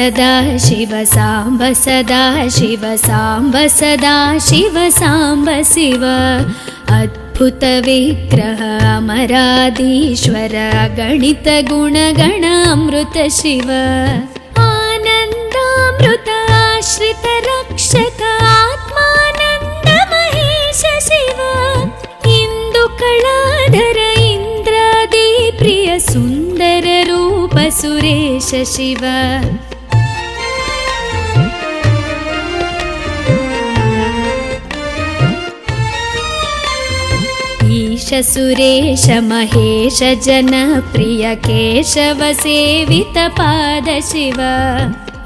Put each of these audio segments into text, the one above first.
सदा शिव साम्ब सदा शिव साम्ब सदा शिव साम्ब शिव अद्भुत विग्रह अमराधीश्वर गणित गुणगण अमृत शिव आनन्दामृत आश्रित रक्षक आत्मानन्द महेश शिव इंदुकलाधर इंद्रादि प्रिय सुंदर रूप सुरेश शिव ईश सुरेश महेश जन प्रिय केशव सेवित पाद शिव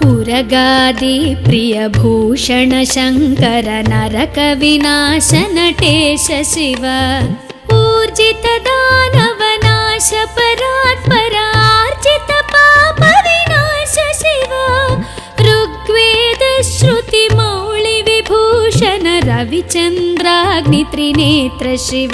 उरगादि प्रिय भूषण शंकर नरक विनाश नटेश शिव ऊर्जित दानव नाश परात्परार्जित पाप विनाश शिव ऋग्वेद श्रुति मौळि विभूषण रविचंद्राग्नि त्रिनेत्र शिव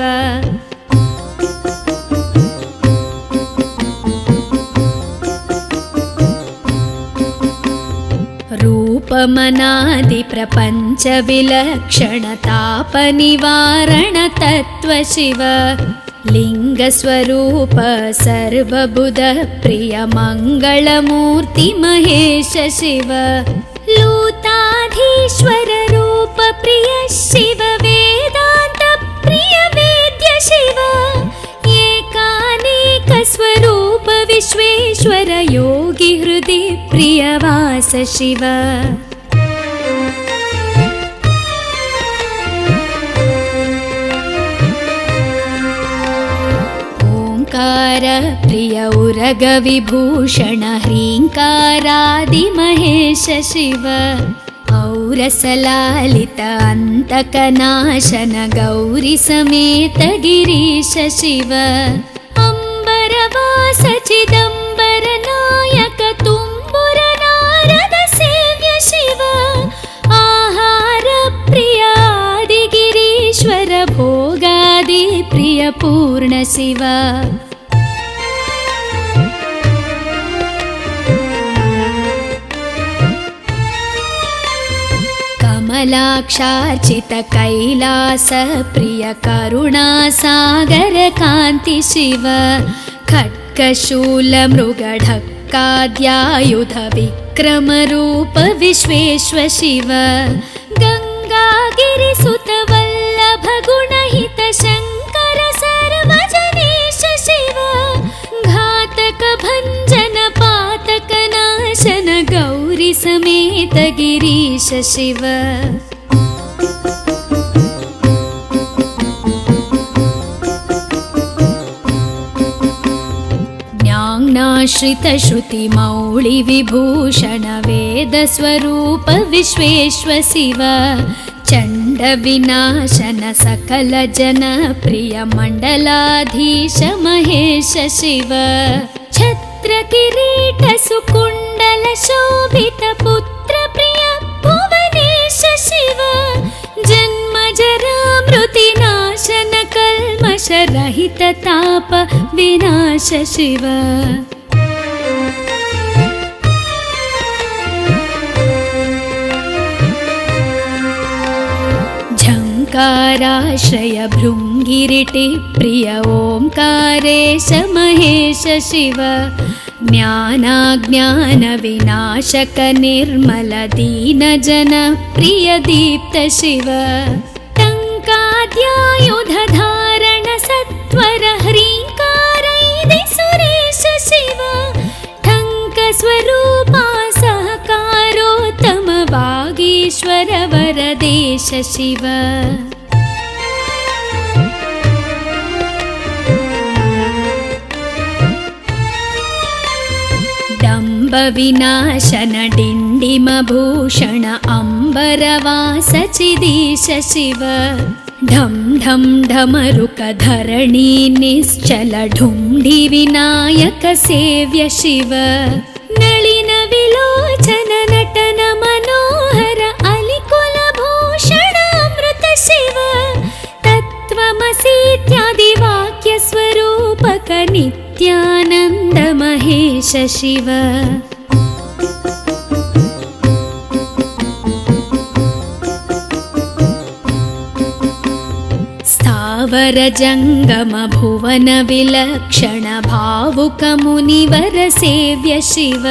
रूपमनादि प्रपंच विलक्षण ताप निवारण तत्व शिव लिंग स्वरूप सर्वबुध प्रिय मंगलमूर्ति महेश शिव लूताधीश्वर रूप प्रिय शिव वेदांत प्रिय वेद्य शिव एकानेक स्वरूप विश्वेश्वर योगी हृदय प्रिय वास शिव ओंकार प्रिय उरग विभूषण ह्रींकारादि महेश शिव औरसलालित अंतकनाशन गौरी समेत गिरीश शिव अंबरवास चिदंबर नायक तुम्बुर नारद सेव्य शिव आहार प्रिय आदि गिरीश्वर भोगादि प्रिय पूर्ण शिव कमलाक्षार्चित कैलास प्रिय करुणा सागर कांति शिव खड्गशूल मृगढक्काद्यायुध विक्रम रूप विश्वेश्वर शिव गंगागिरिसुत वल्लभ गुणहित शंकर सर्वजनेश शिव घातक भंजन पातक नाशन गौरी समेत गिरीश शिव ज्ञानाश्रित श्रुति मौळि विभूषण वेद स्वरूप विश्वेश्वर शिव चंड विनाशन सकल जन प्रिय मंडलाधीश महेश शिव छत्र किरीट सुकुंडल शोभित पुत्र प्रिय भुवनेश शिव जन्म जरा मृति नाशन कल्मष रहित ताप विनाश शिव झंकाराश्रय भृंगिरिटि प्रिय ओंकारेश महेश शिव ज्ञानाज्ञान विनाशक निर्मल दीन जन प्रिय दीप्त शिव टंकाद्यायुध धारण सत्वर ह्रींकारैदि सुरेश शिव ठंक स्वरूपा सहकारोत्तम वागीश्वर वरदेश शिव विनाशन डिंडिम भूषण अंबरवास चिदीश शिव ढम ढम ढमरुक धरणी निश्चल ढुंढि विनायक सेव्य शिव नलिन विलोचन नटन मनोहर अलिकुल भूषण अमृत शिव तत्त्वमसीत्यादि वाक्य स्वरूपक नित्यानंद महेश शिव वर जङ्गम भुवन विलक्षण भावुक मुनिवर सेव्य शिव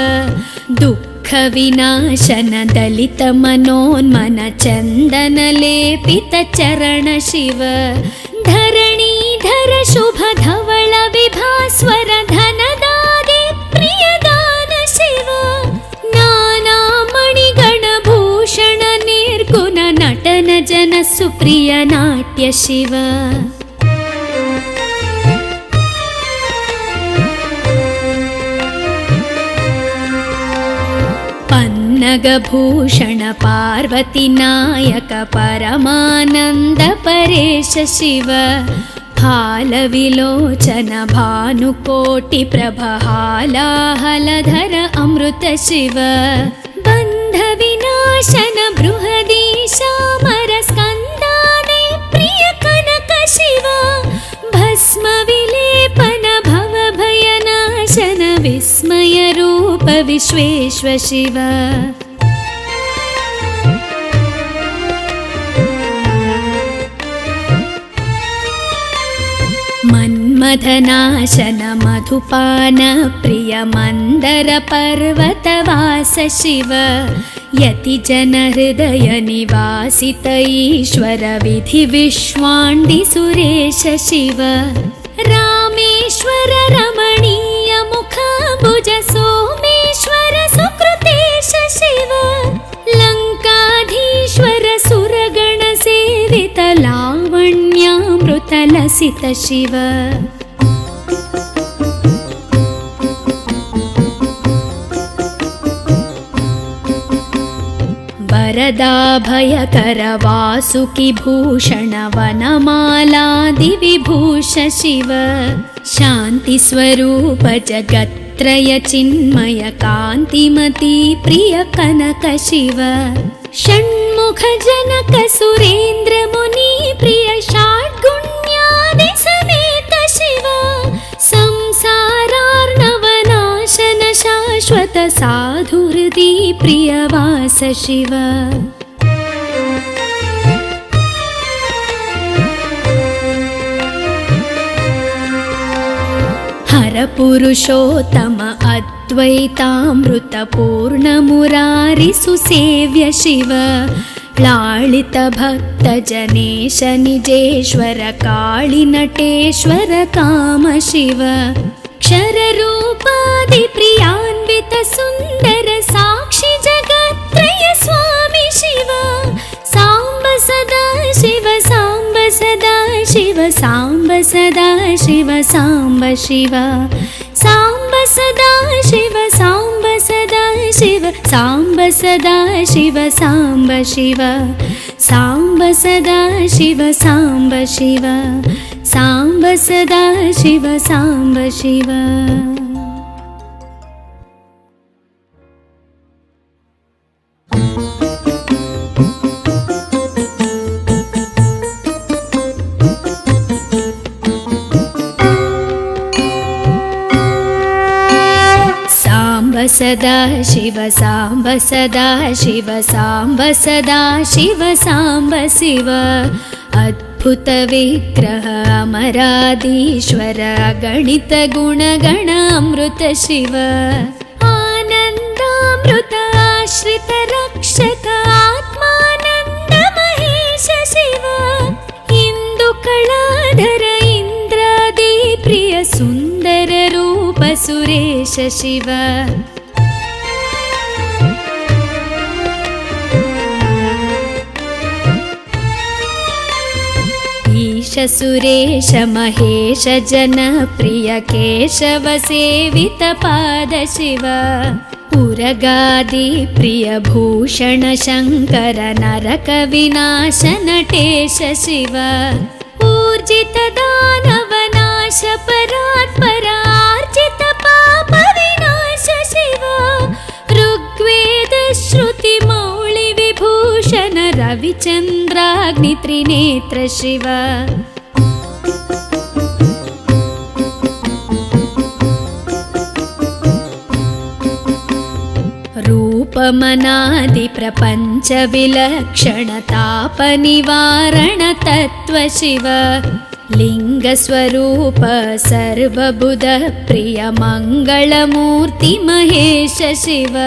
दुःख विनाशन दलित मनोन्मन चन्दन लेपित चरण शिव धरणीधर शुभ धवल विभास्वर धनदादि प्रियदान शिव नाना मणिगण भूषण निर्गुण नटन जन सुप्रिय नाट्य शिव पन्नगभूषण पार्वती नायक परमानन्द परेश शिव हालविलोचन भानुकोटि प्रभहालाहलधर अमृत शिव बन्ध विनाशन बृहदीशामर स्कन्दादि प्रिय कनक शिव भस्म विलेपन भव भयनाशन विस्मय रूप विश्वेश्व शिव मन्मथनाशन मधुपान प्रिय मन्दर पर्वतवास शिव यति जन हृदय निवासित ईश्वर विधि विश्वाण्डि सुरेश शिव रामेश्वर रमणीय मुखाम्बुज सोमेश्वर सुकृतेश शिव लङ्काधीश्वर सुरगण सेवित लावण्यामृत लसित शिव वरदाभयकर वासुकि भूषण वनमालादि विभूष शिव शान्ति स्वरूप जगत्त्रय चिन्मय कान्तिमती प्रिय कनक शिव षण्मुख जनक सुरेन्द्र मुनि प्रिय षड्गुण्यादि समेत शिव संसारार्णवनाशन शाश्वत साधुहृदि प्रियवास शिव हर पुरुषोत्तम अद्वैतामृत पूर्ण मुरारि सुसेव्य शिव लालित भक्त जनेश निजेश्वर काळि नटेश्वर काम शिव क्षर रूपादि प्रियान्वित सुन्दर साक्षि जगत्त्रय स्वामी शिव साम्ब सदा शिव साम्ब सदा शिव साम्ब सदा शिव साम्ब शिव साम्ब सदा शिव साम्ब सदा शिव साम्ब सदा शिव साम्ब शिव साम्ब सदा शिव साम्ब शिव साम्ब सदा शिव साम्ब शिव सदा शिव साम्ब सदा शिव साम्ब सदा शिव साम्ब शिव अद्भुत विग्रह अमराधीश्वर गणित गुणगण अमृत शिव आनन्दामृत आश्रित रक्षक आत्मानन्द महेश शिव इंदु कलाधर इंद्रादि प्रिय सुन्दर रूप सुरेश शिव ईश सुरेश महेश जन प्रिय केशव सेवित पाद शिव उरगादि प्रिय भूषण शङ्कर नरक विनाश नटेश शिव ऊर्जित दानव नाश परात्पर आर्जित पाप विनाश शिव ऋग्वेद श्रुति मौळि विभूषण रविचन्द्राग्नि त्रिनेत्र शिव रूपमनादि प्रपञ्च विलक्षण ताप निवारण तत्व शिव लिङ्गस्वरूप सर्वबुध प्रिय मङ्गलमूर्ति महेश शिव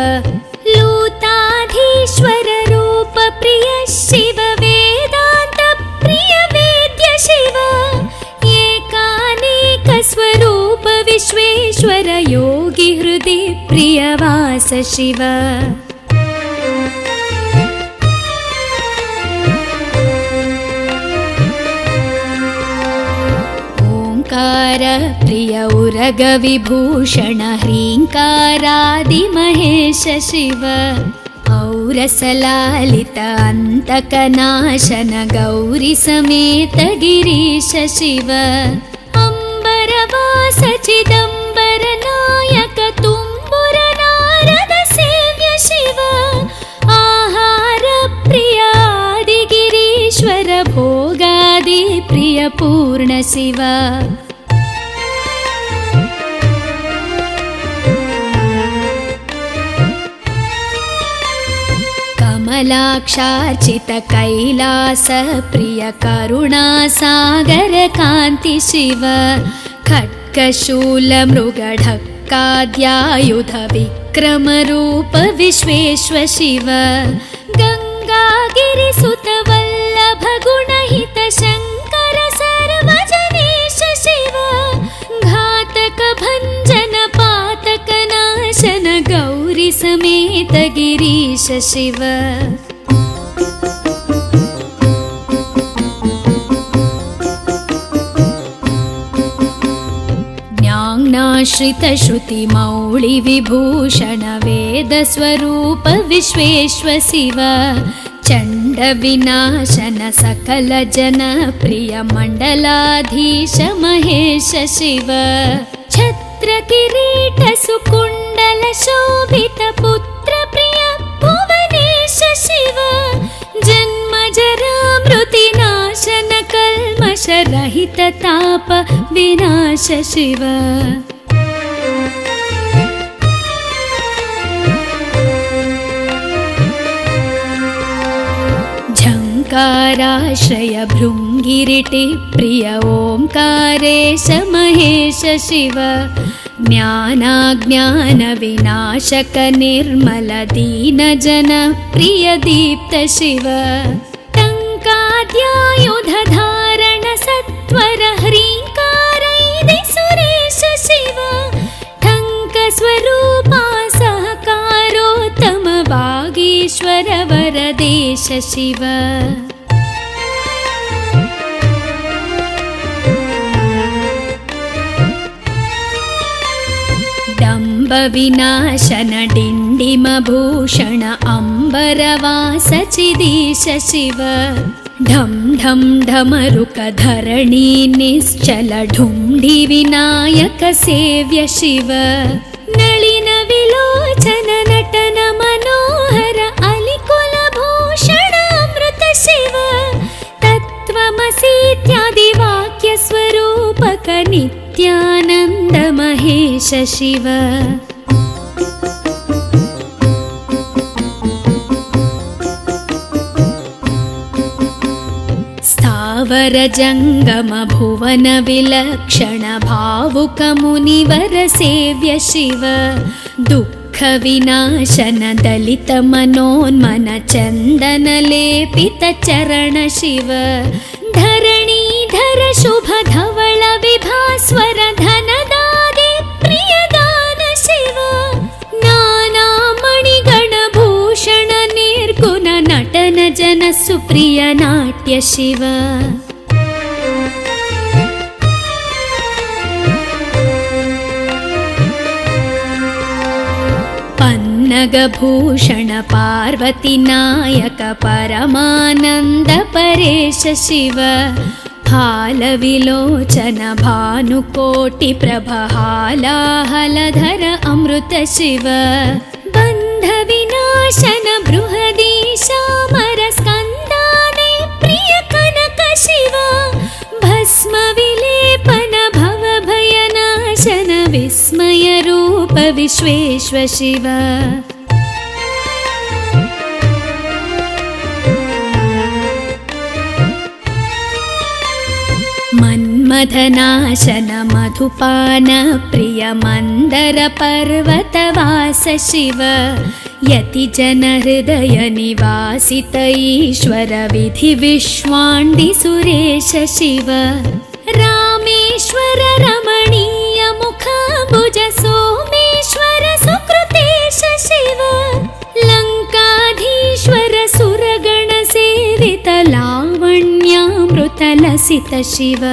लूताधीश्वर रूप प्रिय शिव वेदान्त प्रिय वेद्य शिव एकानेक स्वरूप विश्वेश्वर योगी हृदि प्रियवास शिव प्रिय उरग विभूषण ह्रीङ्कारादि महेश शिव औरसलालित अन्तकनाशन गौरी समेत गिरीश शिव अम्बरवास चिदम्बर नायक तुम्बुर नारद सेव्य शिव आहार प्रिय आदिगिरीश्वर भोगादि प्रिय पूर्ण शिव कमलाक्षार्चित कैलास प्रिय करुणासागर कान्ति शिव खड्गशूल मृगढक्काद्यायुध विक्रम रूप विश्वेश्वर शिव गङ्गागिरिसुत वल्लभ गुणहित शङ्कर सर्वजनेश शिव घातक भञ्जन पातक नाशन गौरी समेत गिरीश शिव ज्ञानाश्रित श्रुति मौळि विभूषण वेद स्वरूप विश्वेश्वर शिव चण्ड विनाशन सकल जन प्रिय मण्डलाधीश महेश शिव छत्र किरीट सुकुण्डल शोभित पुत्र प्रिय भुवनेश शिव जन्म जरा मृति नाशन कल्मष रहित ताप विनाश शिव झङ्काराश्रय भृङ्गिरिटि प्रिय ओङ्कारेश महेश शिव ज्ञानाज्ञान विनाशक निर्मल दीन जन प्रिय दीप्त शिव टङ्काद्यायुध धारण सत्वर ह्रीङ्कारैदि सुरेश शिव ठङ्क स्वरूपा सहकारोत्तम वागीश्वर वरदेश शिव डम्ब विनाशन डिण्डिम भूषण अम्बरवास चिदीश शिव ढं ढं ढमरुक धरणी निश्चल ढुण्ढि विनायक सेव्य शिव नलिन विलोचन नटन मनोहर अलिकुल भूषण अमृत शिव तत्त्वमसीत्यादि वाक्य स्वरूपक नित्यानन्द महेश शिव स्थावर जङ्गम भुवन विलक्षण भावुक मुनिवर सेव्य शिव दुःख विनाशन दलित मनोन्मन चन्दन लेपित चरण शिव धरणीधर शुभ धवल विभास्वर धनदादि प्रियदान शिव नाना मणिगण भूषण निर्गुण नटन जन सुप्रिय नाट्य शिव पन्नगभूषण पार्वती नायक परमानन्द परेश शिव हालविलोचन भानुकोटि प्रभ हालाहलधर अमृत शिव बन्ध विनाशन बृहदीशामर स्कन्दाने प्रिय कनक शिव भस्म विलेपन भव भयनाशन विस्मय रूप विश्वेश्वर शिव मन्मथनाशन मधुपान प्रिय मन्दर पर्वतवास शिव यतिजन हृदय निवासित ईश्वर विधि विश्वाण्डि सुरेश शिव रामेश्वर रमणीय मुखाम्बुज सोमेश्वर सुकृतेश शिव लङ्काधीश्वर सुरगण सेवित लावण्यामृत लसित शिव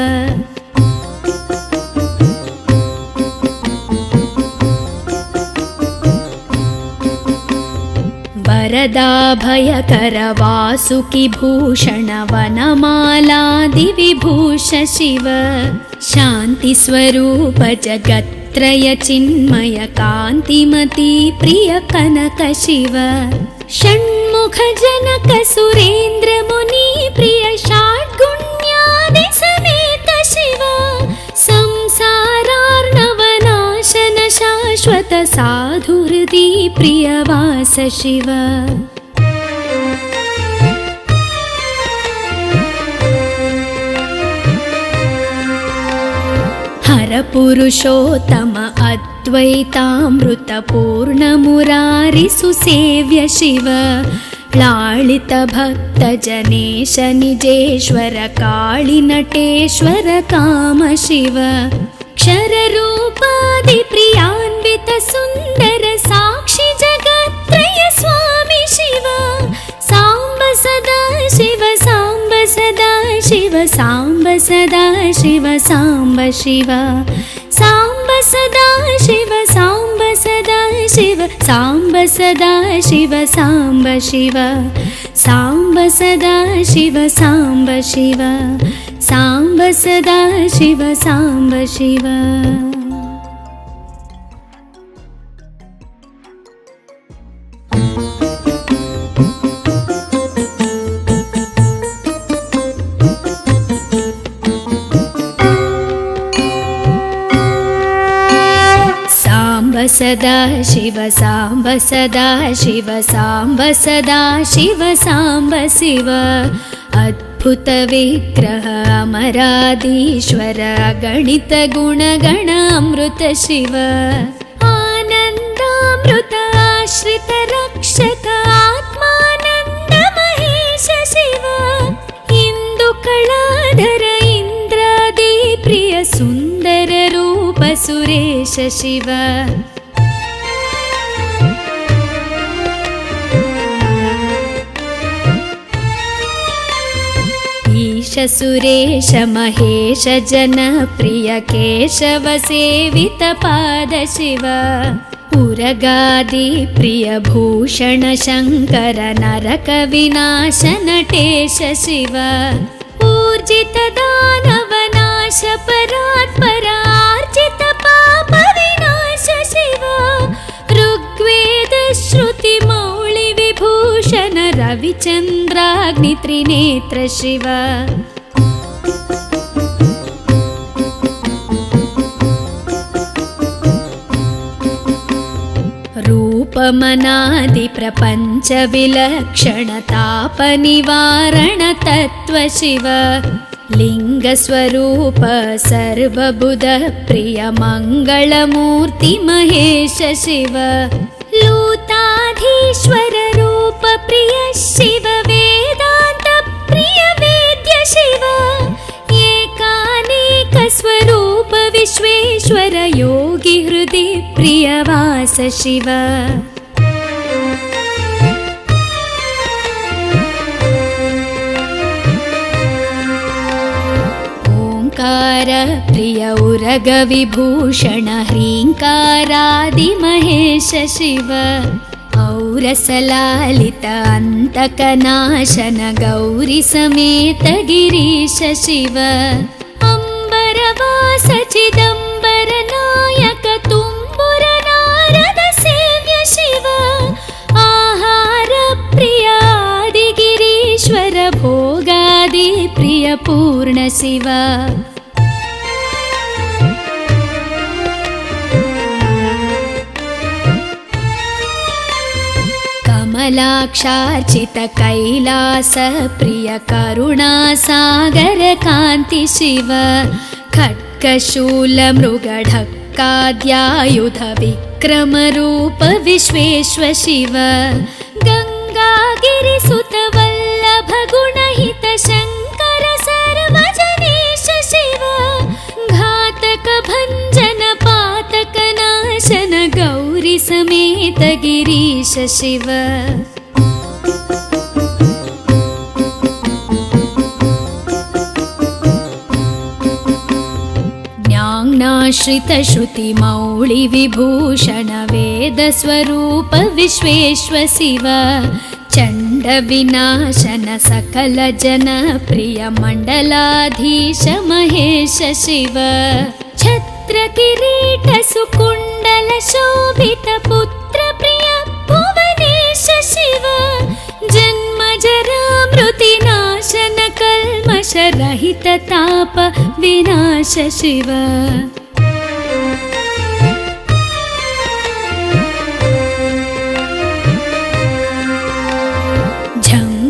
वरदाभयकर वासुकि भूषण वनमालादि विभूष शिव शान्ति स्वरूप जगत्त्रय चिन्मय कान्तिमती प्रिय कनक शिव षण्मुख जनक सुरेन्द्र मुनि प्रिय षड्गुण्यादि समेत शिव संसारार्णवनाशन शाश्वत साधुहृदि प्रियवास शिव हर पुरुषोत्तम अद्वैतामृत पूर्ण मुरारि सुसेव्य शिव लालित भक्त जनेश निजेश्वर काळि नटेश्वर काम शिव क्षर रूपादि प्रियान्वित सुन्दर साक्षि जगत्त्रय स्वामी शिव साम्ब सदा शिव साम्ब सदा शिव साम्ब सदा शिव साम्ब शिव साम्ब सदा शिव साम्ब सदा शिव साम्ब सदा शिव साम्ब शिव साम्ब सदा शिव साम्ब शिव साम्ब सदा शिव साम्ब शिव सदा शिव साम्ब सदा शिव साम्ब सदा शिव साम्ब शिव अद्भुत विग्रह अमराधीश्वर गणित गुणगण अमृत शिव आनन्दामृत आश्रित रक्षक आत्मानन्द महेश शिव इंदु कलाधर इंद्रादि प्रिय सुन्दर रूप सुरेश शिव ईश सुरेश महेश जन प्रिय केशव सेवित पाद शिव उरगादि प्रिय भूषण शंकर नरक विनाश नटेश शिव ऊर्जित दानव नाश परात्पर आर्जित पाप विनाश शिव ऋग्वेद श्रुति मौळि विभूषण रविचन्द्राग्नि त्रिनेत्र शिव रूपमनादि प्रपंच विलक्षण ताप निवारण तत्व शिव लिंग स्वरूप सर्वबुध प्रिय मंगलमूर्ति महेश शिव लूताधीश्वर रूप प्रिय शिव वेदांत प्रिय वेद्य शिव एकानेक स्वरूप विश्वेश्वर योगी हृदि प्रियवास शिव ओंकार प्रिय उरग विभूषण ह्रींकारादि महेश शिव औरसलालित अंतकनाशन गौरी समेत गिरीश शिव अंबरवास चिदंबर नायक तुम्बुर नारद सेव्य शिव आहार प्रिय आदि गिरीश्वर भोगादि प्रिय पूर्ण शिव कमलाक्षार्चित कैलास प्रिय करुणा सागर कांति शिव खड्गशूलमृगढक्काद्यायुध विक्रमरूप विश्वेश्व शिव गङ्गागिरिसुत वल्लभ गुणहित शङ्कर सर्वजनेश शिव घातक भञ्जन पातक नाशन गौरी समेत गिरीश शिव ज्ञानाश्रित श्रुति मौळि विभूषण वेद स्वरूप विश्वेश्व शिव चण्ड विनाशन सकल जन प्रिय मण्डलाधीश महेश शिव छत्र किरीट सुकुण्डल शोभित पुत्र प्रिय भुवनेश शिव जन्म जरा मृति नाशन कल्मष रहित ताप विनाश शिव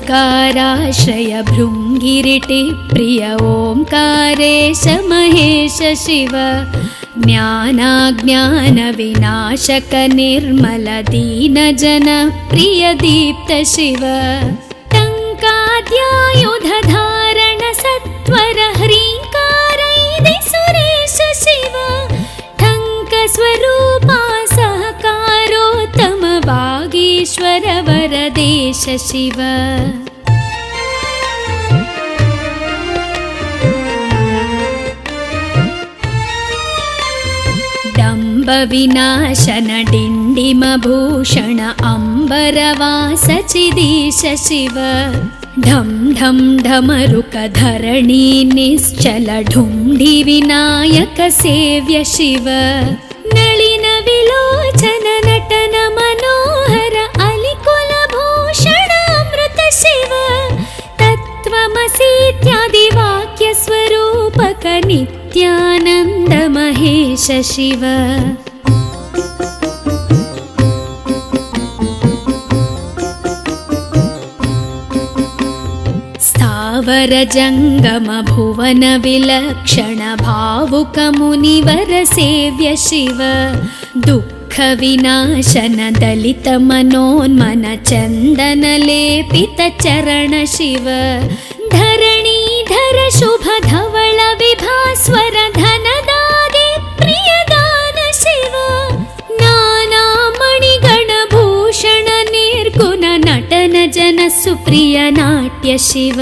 झङ्काराश्रय भृङ्गिरिटि प्रिय ओङ्कारेश महेश शिव ज्ञानाज्ञान विनाशक निर्मल दीन जन प्रिय दीप्त शिव टङ्काद्यायुध धारण सत्वर ह्रीङ्कारैदि सुरेश शिव ठङ्क स्वरूपा सहकारोत्तम वागीश्वर वरदेश शिव डम्ब विनाशन डिण्डिम भूषण अम्बरवास चिदीश शिव ढं ढं ढमरुक धरणी निश्चल ढुण्ढि विनायक सेव्य शिव नलिन विलोचन नटन मनोहर अलिकुल भूषण अमृत शिव तत्त्वमसीत्यादि वाक्य स्वरूपक नित्यानन्द महेश शिव स्थावर जङ्गम भुवन विलक्षण भावुक मुनिवर सेव्य शिव दुःख विनाशन दलित मनोन्मन चन्दन लेपित चरण शिव धरणीधर शुभ धवल विभास्वर धनदादि प्रियदान शिव नाना मणिगण भूषण निर्गुण नटन जन सुप्रिय नाट्य शिव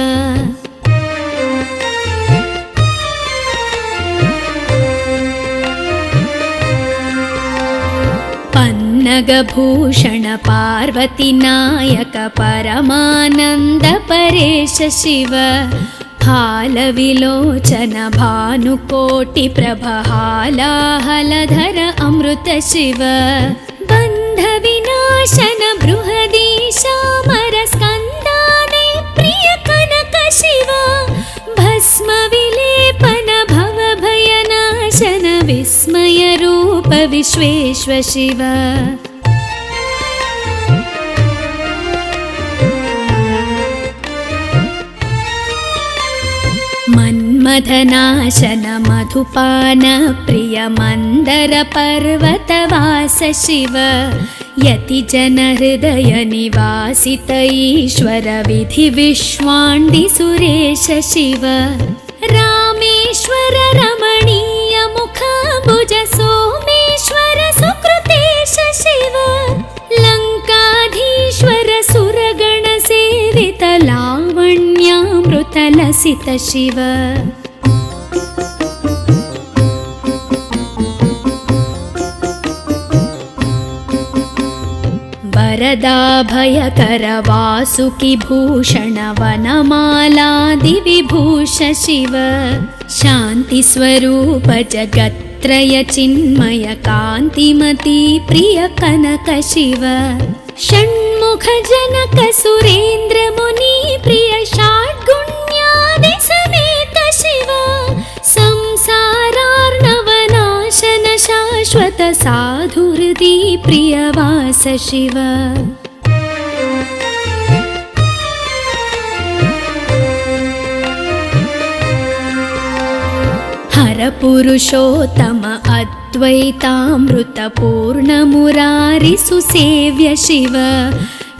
पन्नगभूषण पार्वती नायक परमानन्द परेश शिव हालविलोचन भानुकोटि प्रभ हालाहलधर अमृत शिव बन्ध विनाशन बृहदीशामर स्कन्दाने प्रिय कनक शिव भस्म विलेपन भव भयनाशन विस्मय रूप विश्वेश्व शिव मन्मथनाशन मधुपान प्रिय मन्दर पर्वतवास शिव यति जन हृदय निवासित ईश्वर विधि विश्वाण्डि सुरेश शिव रामेश्वर रमणीय मुखाम्बुज सोमेश्वर सुकृतेश शिव लङ्काधीश्वर सुरगण सेवित लावण्यामृत लसित शिव वरदाभयकर वासुकि भूषण वनमालादि विभूष शिव शान्ति स्वरूप जगत्त्रय चिन्मय कान्तिमती प्रिय कनक शिव षण्मुख जनक सुरेन्द्र मुनि प्रिय षड्गुण्यादि समेत शिव संसारार्णवनाशन शाश्वत साधुहृदि प्रियवास शिव हर परपुरुषोत्तम अद्वैतामृतपूर्णमुरारिसुसेव्य शिव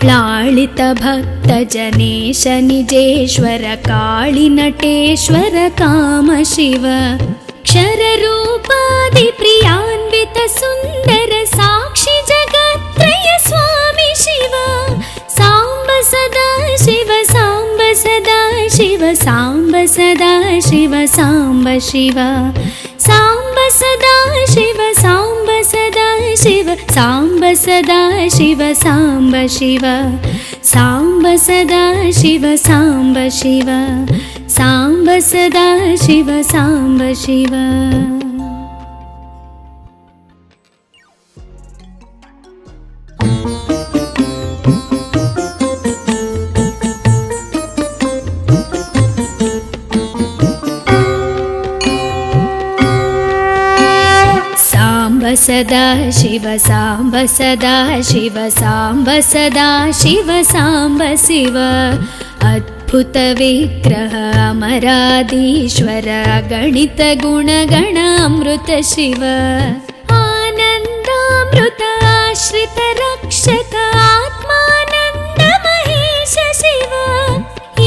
लालितभक्तजनेश निजेश्वर काळिनटेश्वर काम शिव क्षररूपादिप्रियान्वित सुन्दर साक्षि जगत्त्रय स्वामि शिव साम्ब सदा शिव साम्ब सदा शिव साम्ब सदा शिव साम्ब शिव साम्ब सदा शिव साम्ब सदा शिव साम्ब सदा शिव साम्ब शिव साम्ब सदा शिव साम्ब शिव साम्ब सदा शिव साम्ब शिव। सदा शिव साम्ब सदा शिव साम्ब सदा शिव साम्ब शिव अद्भुत विग्रह अमराधीश्वर गणित गुणगण अमृत शिव आनन्दामृत आश्रित रक्षक आत्मानन्द महेश शिव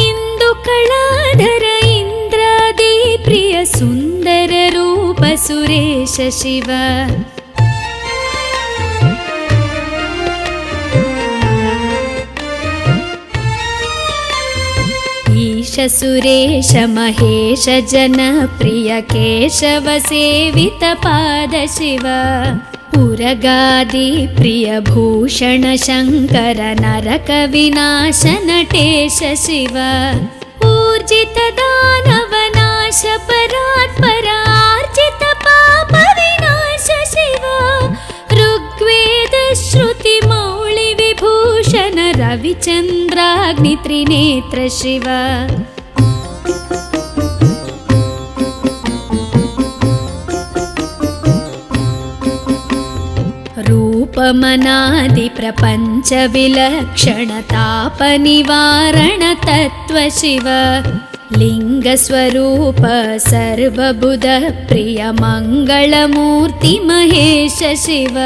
इंदु कलाधर इंद्रादि प्रिय सुंदर रूप सुरेश शिव ईश सुरेश महेश जनप्रिय केशव सेवित पाद शिव उरगादि प्रिय भूषण शंकर नरक विनाश नटेश शिव ऊर्जित दानव नाश परात्पर आर्जित पाप विनाश शिव ऋग्वेद श्रुति मौळि विभूषण रविचन्द्राग्नि त्रिनेत्र शिव रूपमनादि प्रपंच विलक्षण ताप निवारण तत्व शिव लिंग स्वरूप सर्वबुध प्रिय मंगलमूर्ति महेश शिव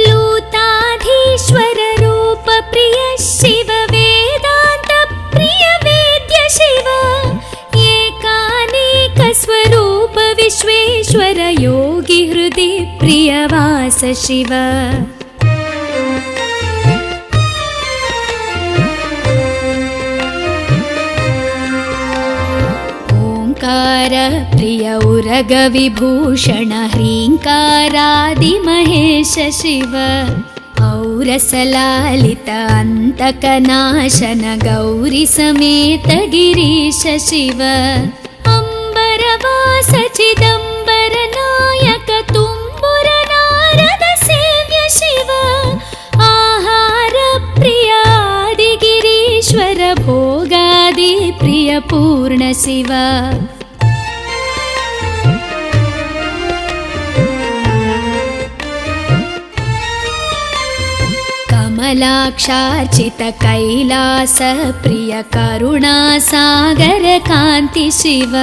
लूताधीश्वर रूप प्रिय शिव वेदांत प्रिय वेद्य शिव एकानेक स्वरूप विश्वेश्वर योगी हृदि प्रिय वास शिव ओंकार प्रिय उरग विभूषण ह्रींकारादि महेश शिव औरसलालित अंतकनाशन गौरी समेत गिरीश शिव अंबरवास चिदंबर नायक तुम्बुर नारद सेव्य शिव आहार प्रिय आदि गिरीश्वर भोगादि प्रिय पूर्ण शिव कमलाक्षार्चित कैलास प्रिय करुणा सागर कांति शिव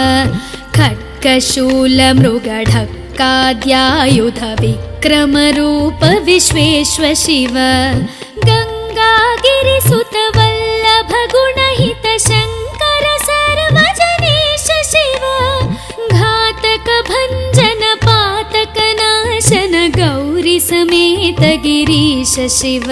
खड्गशूल मृगढक्काद्यायुध विक्रम रूप विश्वेश्वर शिव गंगागिरिसुत वल्लभ गुणहित शंकर सर्वजनेश शिव घातक भंजन पातक नाशन गौरी समेत गिरीश शिव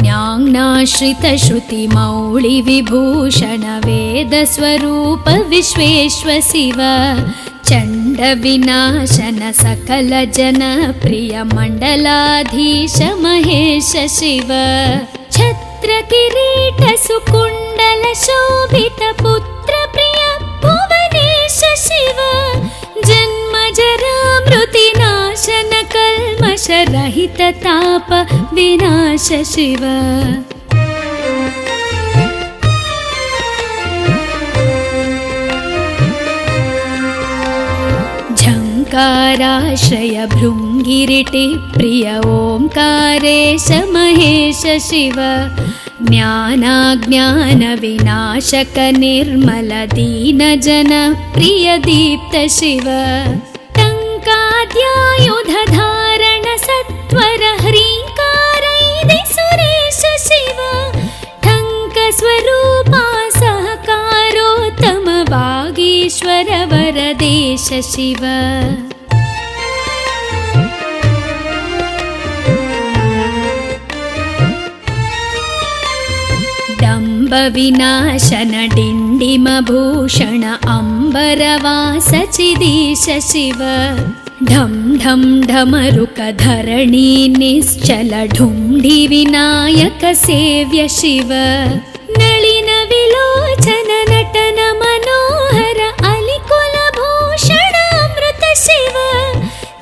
ज्ञानाश्रित श्रुति मौळि विभूषण वेद स्वरूप विश्वेश्वर शिव चंड विनाशन सकल जन प्रिय मंडलाधीश महेश शिव छत्र किरीट सुकुंडल शोभित पुत्र प्रिय भुवनेश शिव जन्म जरा मृति नाशन कल्मष रहित ताप विनाश शिव ओङ्काराश्रय भृङ्गिरिटि प्रिय ओङ्कारेश महेश शिव ज्ञानाज्ञानविनाशक निर्मल दीनजन प्रिय दीप्त शिव टङ्काद्यायुधधारण सत्वर ह्रीङ्कारैदि सुरेश शिव टङ्कस्वरूपा सहकारोत्तम वागीश्वर वरदेश शिव विनाशन डिण्डिमभूषण अम्बरवास चिदीश शिव ढं ढं ढमरुक धरणी निश्चल ढुण्ढि विनायक सेव्य शिव नलिन विलोचन नटन मनोहर अलिकुल भूषण अमृत शिव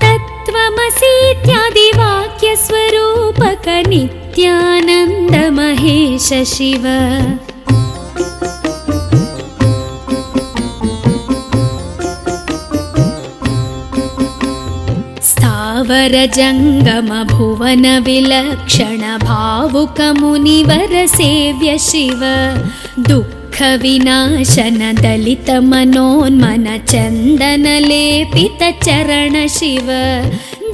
तत्त्वमसीत्यादि वाक्य स्वरूपक नित्यानन्द महेश शिव स्थावर जंगम भुवन विलक्षण भावुक मुनिवर सेव्य शिव दुःख विनाशन दलित मनोन्मन चंदन लेपित चरण शिव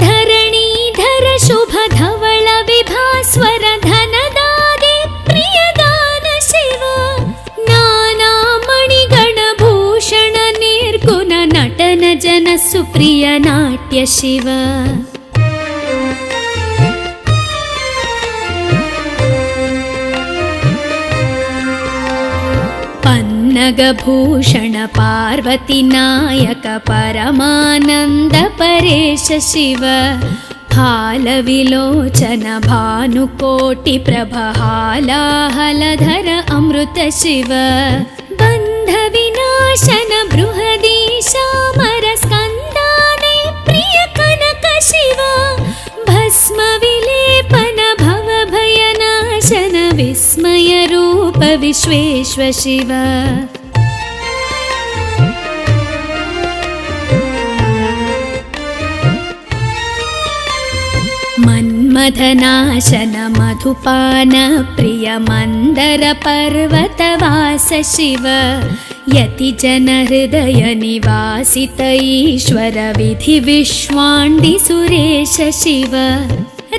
धरणीधर शुभ धवल विभास्वर धनदादि प्रियदान शिव नाना मणिगण भूषण निर्गुण नटन जन सुप्रिय नाट्य शिव पन्नगभूषण पार्वती नायक परमानंद परेश शिव हालविलोचन भानुकोटि प्रभ हालाहलधर अमृत शिव बन्ध विनाशन बृहदीशामर स्कन्दाने प्रिय कनक शिव भस्म विलेपन भव भयनाशन विस्मय रूप विश्वेश्व शिव मन्मथनाशन मधुपान प्रिय मंदर पर्वतवास शिव यति जन हृदय निवासित ईश्वर विधि विश्वाण्डि सुरेश शिव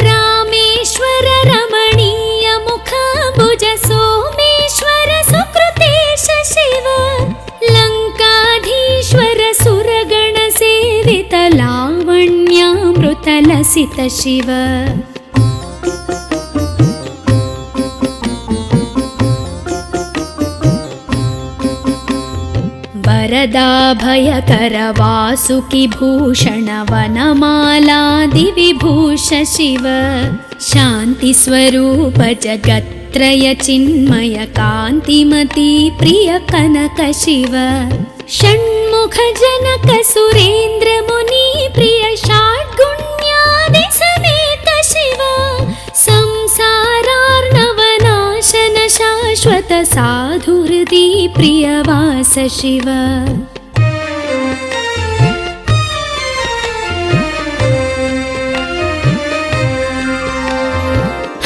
रामेश्वर रमणीय मुखाम्बुज सोमेश्वर सुकृतेश शिव लङ्काधीश्वर सुरगण सेवित लावण्यामृत लसित शिव वरदाभयकर वासुकि भूषण वनमालादि विभूष शिव शान्ति स्वरूप जगत्त्रय चिन्मय कान्तिमती प्रिय कनक शिव षण्मुख जनक सुरेन्द्र मुनि प्रिय षड्गुण्यादि समेत शिव संसारार्णवनाशन शाश्वत साधु हृदि प्रियवास शिव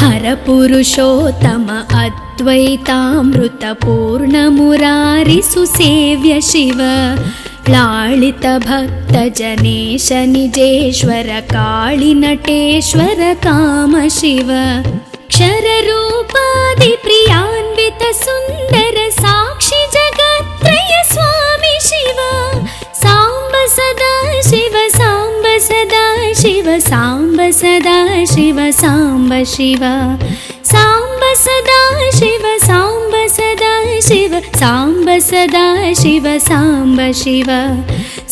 हर पुरुषोत्तम अद्वैतामृत पूर्ण मुरारि सुसेव्य शिव लालित भक्त जनेश निजेश्वर काळि नटेश्वर काम शिव क्षर रूपादि प्रियान्वित सुंदर साक्षी जगत्त्रय स्वामी शिव सांब सदा शिव सांब सदा शिव सांब सदा शिव सांब शिव सांब सदा शिव सांब सदा शिव सांब सदा शिव सांब शिव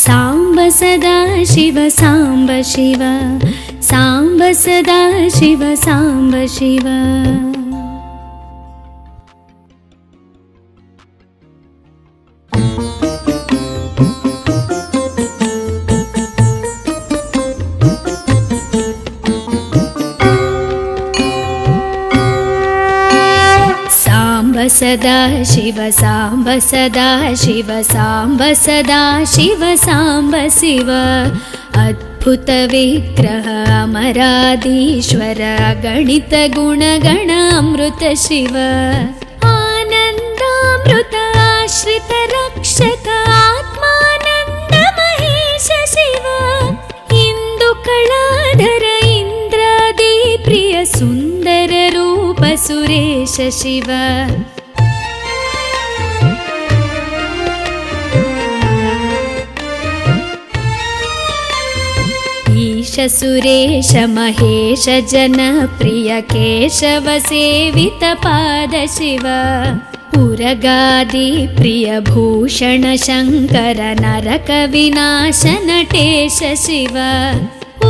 सांब सदा शिव सांब शिव सांब सदा शिव सांब शिव सदा शिव सांब सदा शिव सांब सदा शिव सांब शिव ಅದ್ಭುತ ವಿಗ್ರಹ ಅಮರಾದೀಶ್ವರ ಗಣಿತ ಗುಣಗಣ ಅಮೃತ ಶಿವ ಆನಂದಾಮೃತ ಆಶ್ರಿತ ರಕ್ಷಕ ಆತ್ಮಾನಂದ ಮಹೇಶ ಶಿವ ಇಂದು ಕಳಾಧರ ಇಂದ್ರಾದಿ ಪ್ರಿಯ ಸುಂದರ ರೂಪ ಸುರೇಶ ಶಿವ ಈಶ ಸುರೇಶ ಮಹೇಶ ಜನಪ್ರಿಯ ಕೇಶವ ಸೇವಿತ ಪಾದ ಶಿವ ಉರಗಾದಿ ಪ್ರಿಯ ಭೂಷಣ ಶಂಕರ ನರಕ ವಿನಾಶ ನಟೇಶ ಶಿವ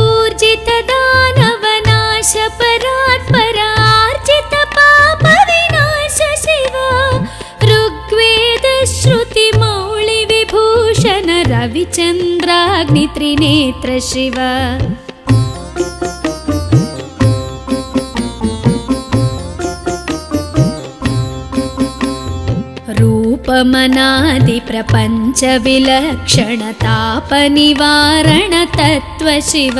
ಊರ್ಜಿತ ದಾನವ ನಾಶ ಪರಾತ್ಪರ ಆರ್ಜಿತ ಪಾಪ ವಿನಾಶ ಶಿವ ಋಗ್ವೇದ ಶ್ರುತಿ ಮೌಳಿ ವಿಭೂಷಣ ರವಿಚಂದ್ರಾಗ್ನಿ ತ್ರಿನೇತ್ರ ಶಿವ ರೂಪಮನಾದಿ ಪ್ರಪಂಚ ವಿಲಕ್ಷಣ ತಾಪ ನಿವಾರಣ ತತ್ವ ಶಿವ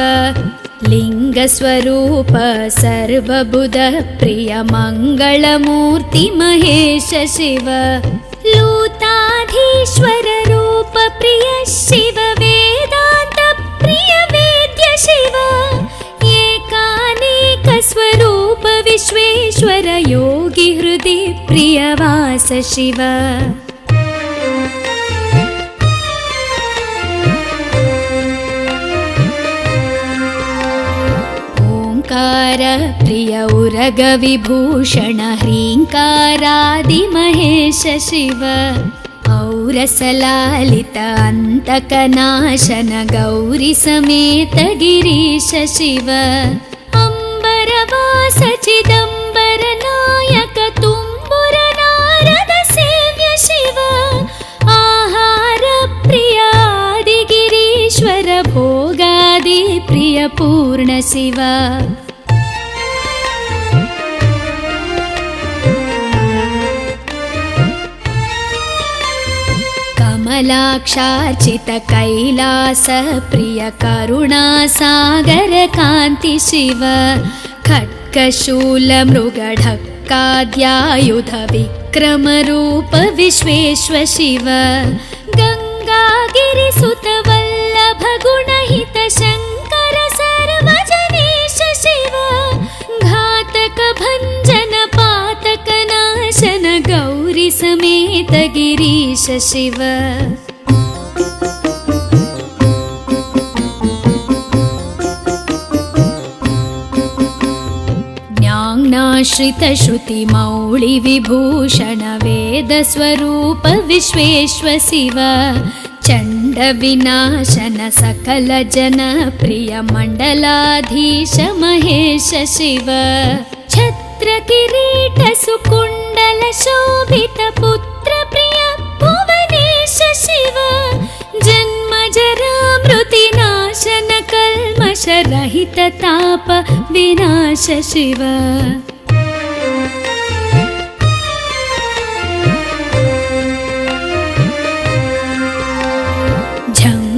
ಲಿಂಗ ಸ್ವರೂಪ ಸರ್ವಬುಧ ಪ್ರಿಯ ಮಂಗಳಮೂರ್ತಿ ಮಹೇಶ ಶಿವ ಲೂತಾಧೀಶ್ವರ ರೂಪ ಪ್ರಿಯ ಶಿವ ವೇದಾಂತ ಪ್ರಿಯ ವೇದ್ಯ ಶಿವ ಏಕಾನೇಕ ಸ್ವರೂಪ ವಿಶ್ವೇಶ್ವರ ಯೋಗಿ ಹೃದಯ ಪ್ರಿಯ ವಾಸ ಶಿವ ಓಂಕಾರ ಪ್ರಿಯ ಉರಗ ವಿಭೂಷಣ ಹ್ರೀಂಕಾರಾದಿ ಮಹೇಶ ಶಿವ ಔರಸಲಾಲಿತ ಅಂತಕನಾಶನ ಗೌರಿ ಸಮೇತ ಗಿರೀಶ ಶಿವ ಅಂಬರವಾಸ ಚಿದಂಬರ ನಾಯಕ ತುಂಬುರ ನಾರದ ಸೇವ್ಯ ಶಿವ ಆಹಾರ ಪ್ರಿಯ ಆದಿಗಿರೀಶ್ವರ ಭೋಗಾದಿ ಪ್ರಿಯ ಪೂರ್ಣ ಶಿವ ಕಮಲಾಕ್ಷಾರ್ಚಿತ ಕೈಲಾಸ ಪ್ರಿಯ ಕರುಣಾಸಾಗರ ಕಾಂತಿ ಶಿವ ಖಡ್ಗಶೂಲ ಮೃಗಢಕ್ಕಾದ್ಯಾಯುಧ ವಿಕ್ರಮ ರೂಪ ವಿಶ್ವೇಶ್ವ ಶಿವ ಗಂಗಾಗಿರಿ ಸುತ ವಲ್ಲಭ ಗುಣಹಿತ ಶಂಕರ ಸರ್ವಜನೇಶ ಶಿವ ಘಾತಕ ಭಂಜನ ಪಾತಕ ನಾಶನ ಗೌರಿ ಸಮೇತ ಗಿರೀಶ ಶಿವ ಜ್ಞಾನಾಶ್ರಿತ ಶ್ರುತಿ ಮೌಳಿ ವಿಭೂಷಣ ವೇದ ಸ್ವರೂಪ ವಿಶ್ವೇಶ್ವ ಶಿವ ಚಂಡ ವಿನಾಶನ ಸಕಲ ಜನ ಪ್ರಿಯ ಮಂಡಲಾಧೀಶ ಮಹೇಶ ಶಿವ ಛತ್ರ ಕಿರೀಟ ಸುಕುಂಡಲ ಶೋಭಿತ ಪುತ್ರ ಪ್ರಿಯ ಭುವನೇಶ ಶಿವ ಜನ್ಮ ಜರಾಮೃತಿ ನಾಶನ ಕಲ್ಮಶ ರಹಿತ ತಾಪ ವಿನಾಶ ಶಿವ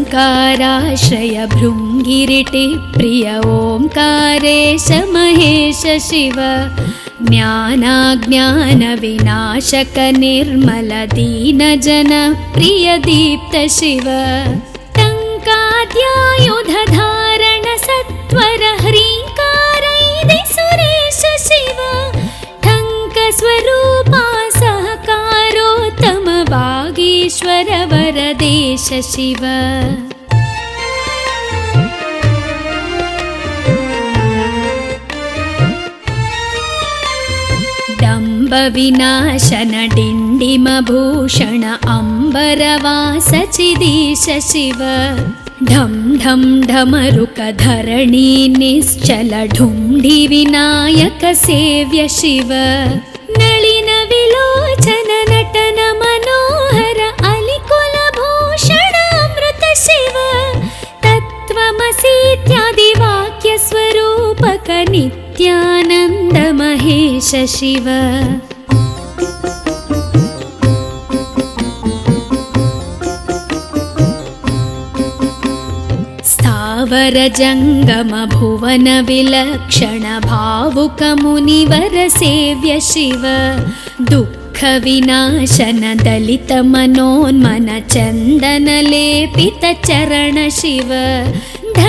ಝಂಕಾರಾಶ್ರಯ ಭೃಂಗಿರಿಟಿ ಪ್ರಿಯ ಓಂಕಾರೇಶ ಮಹೇಶ ಶಿವ ಜ್ಞಾನಾಜ್ಞಾನ ವಿನಾಶಕ ನಿರ್ಮಲ ದೀನ ಜನ ಪ್ರಿಯ ದೀಪ್ತ ಶಿವ ಟಂಕಾದ್ಯಾಯುಧ ಧಾರಣ ಸತ್ವರ ಹ್ರೀಂಕಾರೈದಿ ಸುರೇಶ ಶಿವ ಠಂಕ ಸ್ವರೂಪ ಸಹಕಾರೋತ್ತಮ ವಾಗೀಶ್ವರ ವರದೇಶ ಶಿವ ಡಂಬ ವಿನಾಶನ ಡಿಂಡಿಮ ಭೂಷಣ ಅಂಬರವಾಸ ಚಿದೀಶ ಶಿವ ಢಂ ಢಂ ಢಮರುಕ ಧರಣಿ ನಿಶ್ಚಲ ಢುಂಢಿ ವಿನಾಯಕ ಸೇವ್ಯ ಶಿವ ನಳಿನ ವಿಲೋಚನ ನಟನ ಮನೋಹರ ಅಲಿಕುಲ ಭೂಷಣ ಅಮೃತ ಶಿವ ತತ್ವಮಸೀತ್ಯಾದಿ ವಾಕ್ಯ ಸ್ವರೂಪಕ ನಿತ್ಯಾನಂದ ಮಹೇಶ ಶಿವ स्थावर जङ्गम भुवन विलक्षण भावुक मुनिवर सेव्य शिव दुःख विनाशन दलित मनोन्मन चन्दन लेपित चरण शिव